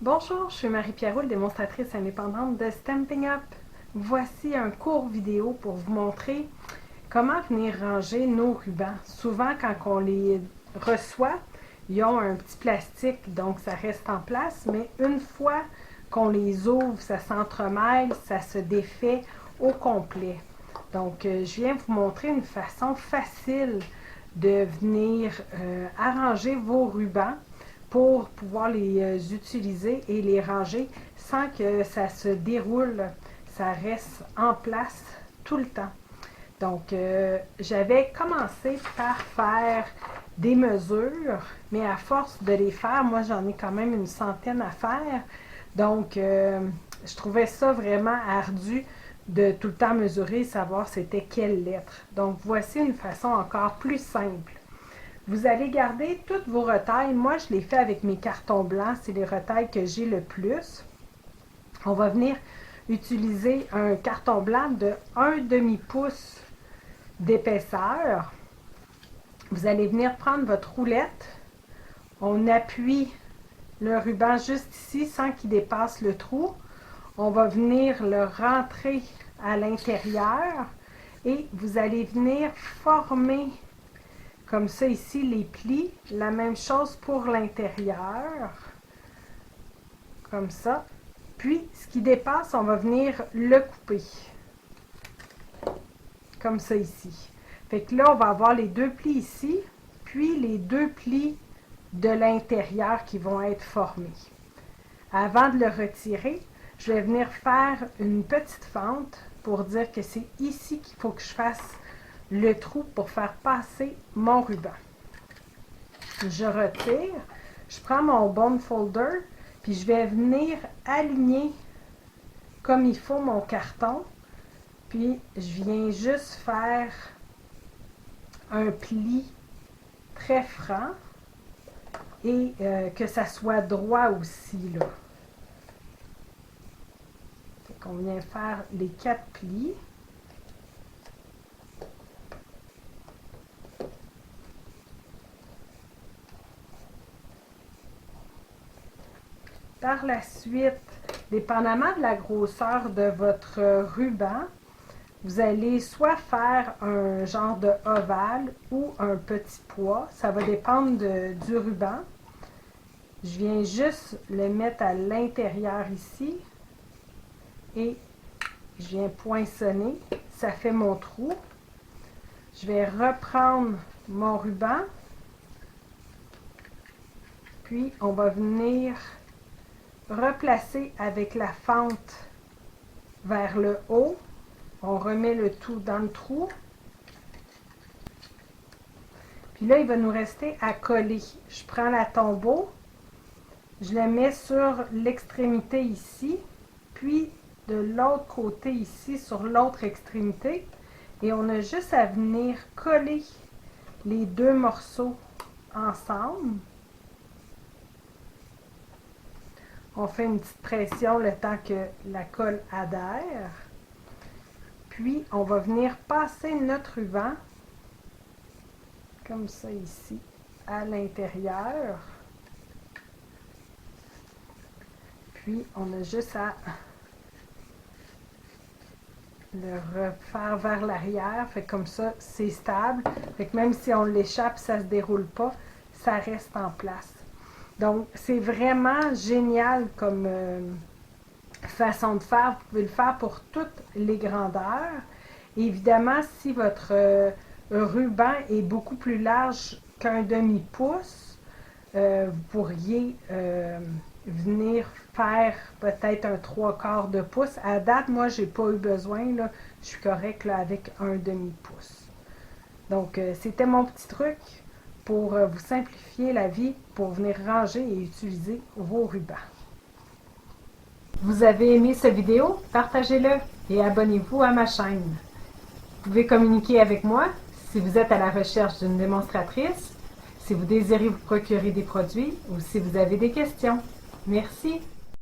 Bonjour, je suis Marie-Pierre Roule, démonstratrice indépendante de Stampin' Up. Voici un court vidéo pour vous montrer comment venir ranger nos rubans. Souvent, quand on les reçoit, ils ont un petit plastique, donc ça reste en place, mais une fois qu'on les ouvre, ça s'entremêle, ça se défait au complet. Donc, je viens vous montrer une façon facile de venir arranger vos rubans pour pouvoir les utiliser et les ranger sans que ça se déroule, ça reste en place tout le temps. Donc, j'avais commencé par faire des mesures, mais à force de les faire, moi j'en ai quand même une centaine à faire, donc je trouvais ça vraiment ardu de tout le temps mesurer, savoir c'était quelle lettre. Donc, voici une façon encore plus simple. Vous allez garder toutes vos retailles. Moi, je les fais avec mes cartons blancs. C'est les retailles que j'ai le plus. On va venir utiliser un carton blanc de 1/2 pouce d'épaisseur. Vous allez venir prendre votre roulette. On appuie le ruban juste ici sans qu'il dépasse le trou. On va venir le rentrer à l'intérieur et vous allez venir former comme ça ici les plis, la même chose pour l'intérieur, comme ça. Puis, ce qui dépasse, on va venir le couper, comme ça ici. Fait que là, on va avoir les deux plis ici, puis les deux plis de l'intérieur qui vont être formés. Avant de le retirer, je vais venir faire une petite fente pour dire que c'est ici qu'il faut que je fasse le trou pour faire passer mon ruban. Je retire, je prends mon bone folder, puis je vais venir aligner comme il faut mon carton, puis je viens juste faire un pli très franc et que ça soit droit aussi, là. Fait qu'on vient faire les 4 plis. Par la suite, dépendamment de la grosseur de votre ruban, vous allez soit faire un genre de ovale ou un petit pois. Ça va dépendre du ruban. Je viens juste le mettre à l'intérieur ici et je viens poinçonner. Ça fait mon trou. Je vais reprendre mon ruban. Puis, on va venir replacer avec la fente vers le haut. On remet le tout dans le trou. Puis là, il va nous rester à coller. Je prends la tombeau, je le mets sur l'extrémité ici, puis de l'autre côté ici, sur l'autre extrémité. Et on a juste à venir coller les deux morceaux ensemble. On fait une petite pression le temps que la colle adhère. Puis, on va venir passer notre ruban, comme ça ici, à l'intérieur. Puis, on a juste à le refaire vers l'arrière. Fait comme ça, c'est stable. Fait que même si on l'échappe, ça ne se déroule pas, ça reste en place. Donc, c'est vraiment génial comme façon de faire. Vous pouvez le faire pour toutes les grandeurs. Évidemment, si votre ruban est beaucoup plus large qu'1/2 pouce, vous pourriez venir faire peut-être un 3/4 de pouce. À date, moi, j'ai pas eu besoin. Là, je suis correcte là, avec 1/2 pouce. Donc, c'était mon petit truc pour vous simplifier la vie, pour venir ranger et utiliser vos rubans. Vous avez aimé cette vidéo? Partagez-le et abonnez-vous à ma chaîne. Vous pouvez communiquer avec moi si vous êtes à la recherche d'une démonstratrice, si vous désirez vous procurer des produits ou si vous avez des questions. Merci!